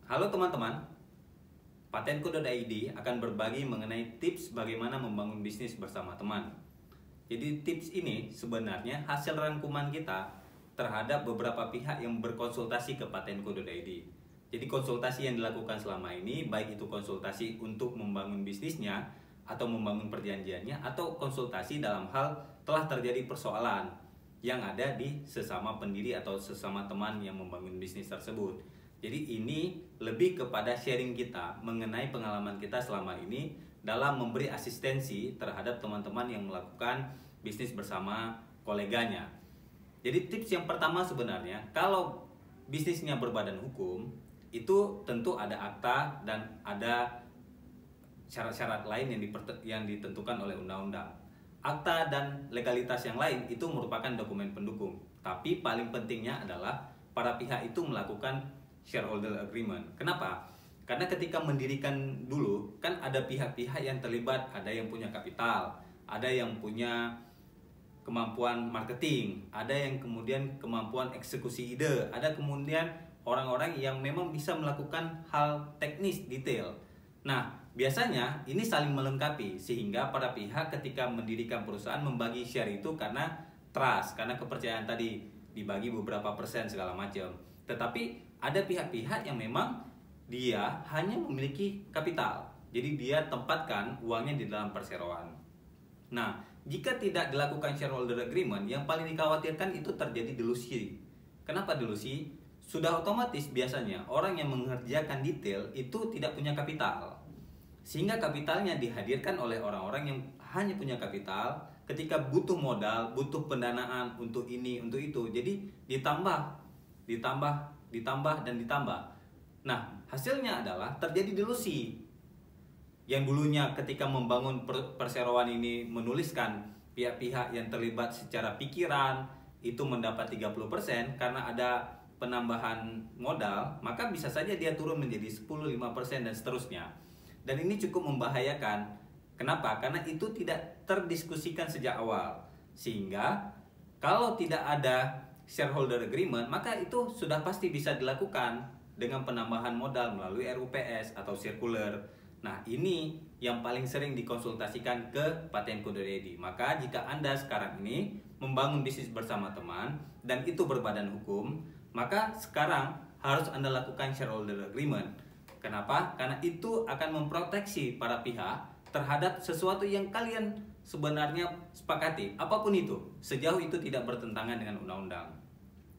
Halo teman-teman, Patenku.id akan berbagi mengenai tips bagaimana membangun bisnis bersama teman. Jadi tips ini sebenarnya hasil rangkuman kita terhadap beberapa pihak yang berkonsultasi ke Patenku.id. Jadi konsultasi yang dilakukan selama ini, baik itu konsultasi untuk membangun bisnisnya atau membangun perjanjiannya, atau konsultasi dalam hal telah terjadi persoalan yang ada di sesama pendiri atau sesama teman yang membangun bisnis tersebut. Jadi ini lebih kepada sharing kita mengenai pengalaman kita selama ini dalam memberi asistensi terhadap teman-teman yang melakukan bisnis bersama koleganya. Jadi tips yang pertama sebenarnya, kalau bisnisnya berbadan hukum, itu tentu ada akta dan ada syarat-syarat lain yang ditentukan oleh undang-undang. Akta dan legalitas yang lain itu merupakan dokumen pendukung. Tapi paling pentingnya adalah para pihak itu melakukan shareholder agreement. Kenapa? Karena ketika mendirikan dulu, kan ada pihak-pihak yang terlibat, ada yang punya kapital, ada yang punya kemampuan marketing, ada yang kemudian kemampuan eksekusi ide, ada kemudian orang-orang yang memang bisa melakukan hal teknis detail. Nah, biasanya ini saling melengkapi sehingga para pihak ketika mendirikan perusahaan membagi share itu karena trust, karena kepercayaan tadi, dibagi beberapa persen segala macam. Tetapi ada pihak-pihak yang memang dia hanya memiliki kapital, jadi dia tempatkan uangnya di dalam perseroan. Nah, jika tidak dilakukan shareholder agreement, yang paling dikhawatirkan itu terjadi delusi. Kenapa delusi? Sudah otomatis biasanya orang yang mengerjakan detail itu tidak punya kapital, sehingga kapitalnya dihadirkan oleh orang-orang yang hanya punya kapital. Ketika butuh modal, butuh pendanaan untuk ini, untuk itu, jadi ditambah. Nah, hasilnya adalah terjadi delusi. Yang dulunya ketika membangun perseroan ini menuliskan pihak-pihak yang terlibat secara pikiran itu mendapat 30% karena ada penambahan modal, maka bisa saja dia turun menjadi 10, 5% dan seterusnya. Dan ini cukup membahayakan. Kenapa? Karena itu tidak terdiskusikan sejak awal. Sehingga kalau tidak ada shareholder agreement, maka itu sudah pasti bisa dilakukan dengan penambahan modal melalui RUPS atau circular. Nah, ini yang paling sering dikonsultasikan ke Patenku.id. Maka jika Anda sekarang ini membangun bisnis bersama teman dan itu berbadan hukum, maka sekarang harus Anda lakukan shareholder agreement. Kenapa? Karena itu akan memproteksi para pihak terhadap sesuatu yang kalian sebenarnya sepakati, apapun itu, sejauh itu tidak bertentangan dengan undang-undang.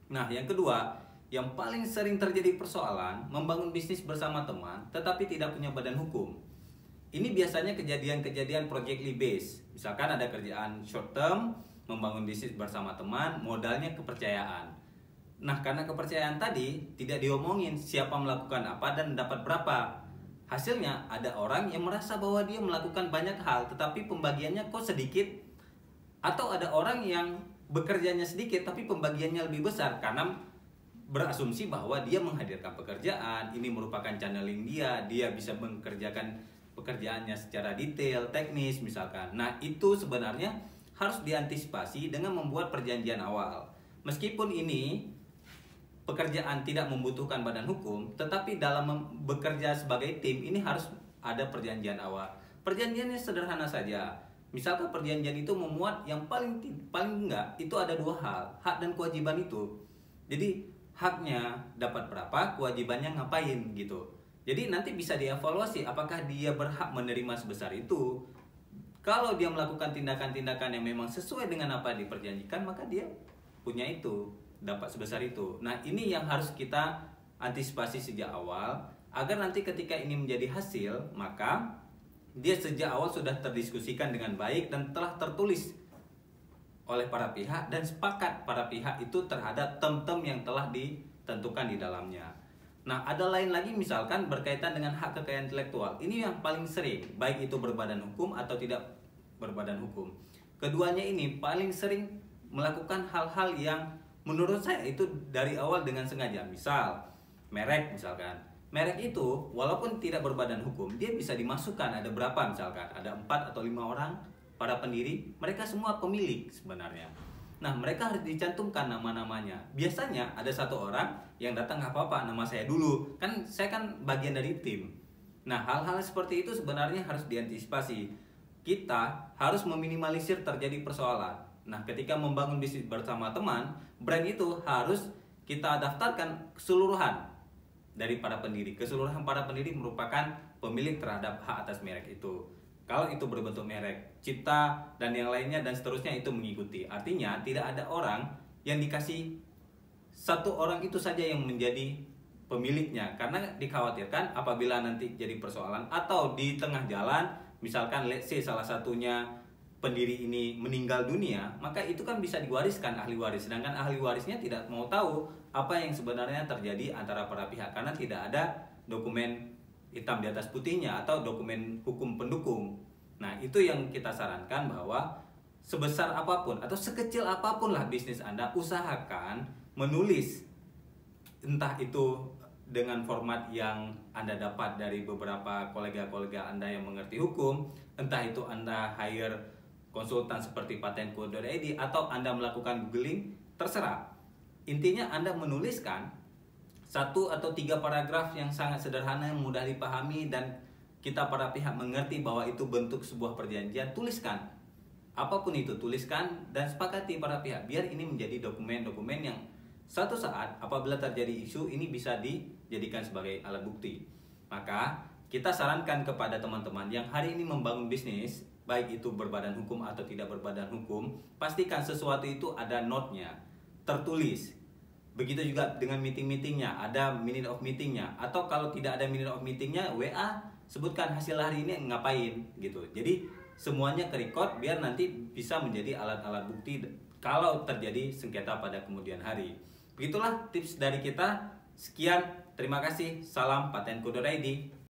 Nah, yang kedua, yang paling sering terjadi persoalan membangun bisnis bersama teman tetapi tidak punya badan hukum. Ini biasanya kejadian-kejadian projectly based. Misalkan ada kerjaan short term, membangun bisnis bersama teman, modalnya kepercayaan. Nah, karena kepercayaan tadi tidak diomongin siapa melakukan apa dan dapat berapa. Hasilnya ada orang yang merasa bahwa dia melakukan banyak hal tetapi pembagiannya kok sedikit. Atau ada orang yang bekerjanya sedikit tapi pembagiannya lebih besar karena berasumsi bahwa dia menghadirkan pekerjaan, ini merupakan channeling dia bisa mengerjakan pekerjaannya secara detail, teknis misalkan. Nah, itu sebenarnya harus diantisipasi dengan membuat perjanjian awal. Meskipun ini pekerjaan tidak membutuhkan badan hukum, tetapi dalam bekerja sebagai tim ini harus ada perjanjian awal. Perjanjiannya sederhana saja. Misalkan perjanjian itu memuat yang paling enggak itu ada dua hal, hak dan kewajiban itu. Jadi haknya dapat berapa, kewajibannya ngapain gitu. Jadi nanti bisa dievaluasi apakah dia berhak menerima sebesar itu. Kalau dia melakukan tindakan-tindakan yang memang sesuai dengan apa yang diperjanjikan, maka dia punya itu, dapat sebesar itu. Nah, ini yang harus kita antisipasi sejak awal agar nanti ketika ini menjadi hasil, maka dia sejak awal sudah terdiskusikan dengan baik dan telah tertulis oleh para pihak dan sepakat para pihak itu terhadap term-term yang telah ditentukan di dalamnya. Nah, ada lain lagi misalkan berkaitan dengan hak kekayaan intelektual. Ini yang paling sering, baik itu berbadan hukum atau tidak berbadan hukum. Keduanya ini paling sering melakukan hal-hal yang menurut saya itu dari awal dengan sengaja. Misal, merek misalkan. Merek itu walaupun tidak berbadan hukum, dia bisa dimasukkan ada berapa misalkan, ada 4 atau 5 orang para pendiri, mereka semua pemilik sebenarnya. Nah, mereka harus dicantumkan nama-namanya. Biasanya ada satu orang yang datang, nggak apa-apa, nama saya dulu. Kan saya kan bagian dari tim. Nah, hal-hal seperti itu sebenarnya harus diantisipasi. Kita harus meminimalisir terjadi persoalan. Nah, ketika membangun bisnis bersama teman, brand itu harus kita daftarkan keseluruhan dari para pendiri. Keseluruhan para pendiri merupakan pemilik terhadap hak atas merek itu. Kalau itu berbentuk merek, cipta, dan yang lainnya dan seterusnya itu mengikuti. Artinya tidak ada orang yang dikasih satu orang itu saja yang menjadi pemiliknya, karena dikhawatirkan apabila nanti jadi persoalan atau di tengah jalan, misalkan let's say salah satunya pendiri ini meninggal dunia, maka itu kan bisa diwariskan ahli waris, sedangkan ahli warisnya tidak mau tahu apa yang sebenarnya terjadi antara para pihak karena tidak ada dokumen hitam di atas putihnya atau dokumen hukum pendukung. Nah, itu yang kita sarankan bahwa sebesar apapun atau sekecil apapun lah bisnis Anda, usahakan menulis, entah itu dengan format yang Anda dapat dari beberapa kolega-kolega Anda yang mengerti hukum, entah itu Anda hire konsultan seperti patenku.id atau Anda melakukan googling, terserah. Intinya Anda menuliskan 1 atau 3 paragraf yang sangat sederhana, yang mudah dipahami dan kita para pihak mengerti bahwa itu bentuk sebuah perjanjian. Tuliskan apapun itu, tuliskan dan sepakati para pihak biar ini menjadi dokumen-dokumen yang suatu saat apabila terjadi isu ini bisa dijadikan sebagai alat bukti. Maka kita sarankan kepada teman-teman yang hari ini membangun bisnis, baik itu berbadan hukum atau tidak berbadan hukum, pastikan sesuatu itu ada note-nya, tertulis. Begitu juga dengan meeting-meetingnya, ada minute of meetingnya. Atau kalau tidak ada minute of meetingnya, WA, sebutkan hasil hari ini ngapain gitu. Jadi semuanya ke-record biar nanti bisa menjadi alat-alat bukti kalau terjadi sengketa pada kemudian hari. Begitulah tips dari kita. Sekian, terima kasih. Salam patenku.id.